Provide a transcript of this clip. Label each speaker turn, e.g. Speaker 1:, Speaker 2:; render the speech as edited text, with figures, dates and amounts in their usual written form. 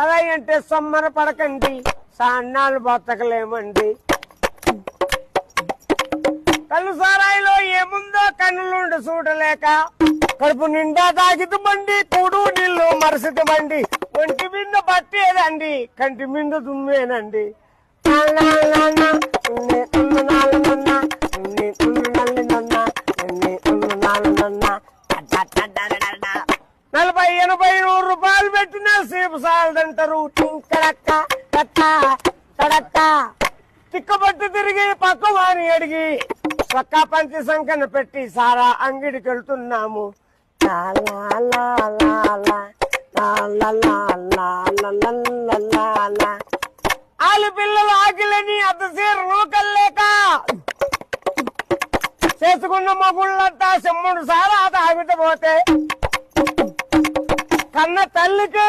Speaker 1: సరాయి అంటే సమ్మర పడకండి, సాన్నాలు బతకలేమండి. కళ్ళు సారాయిలో ఏముందో కన్నులుండి చూడలేక, కడుపు నిండా తాగితు బండి, కూడు నీళ్ళు మరసితి బండి, ఒంటి మీద పట్టేదండి, కంటి మీద దుమ్మేనండి. నలభై 80 100 రూపాయలు పెట్టినా సేపు సాలదంటారు. తిక్కబట్టి తిరిగి పక్క వారి అడిగి పక్క పంచి సంకన పెట్టి సారా అంగిడికి వెళ్తున్నాము. ఆలు పిల్లలు ఆకిలని అద్ద సీర నూకల్లేక చేసుకున్న మగుళ్ళంతా చెమ్ముడు సారా తాగితే పోతే కన్న తల్లికి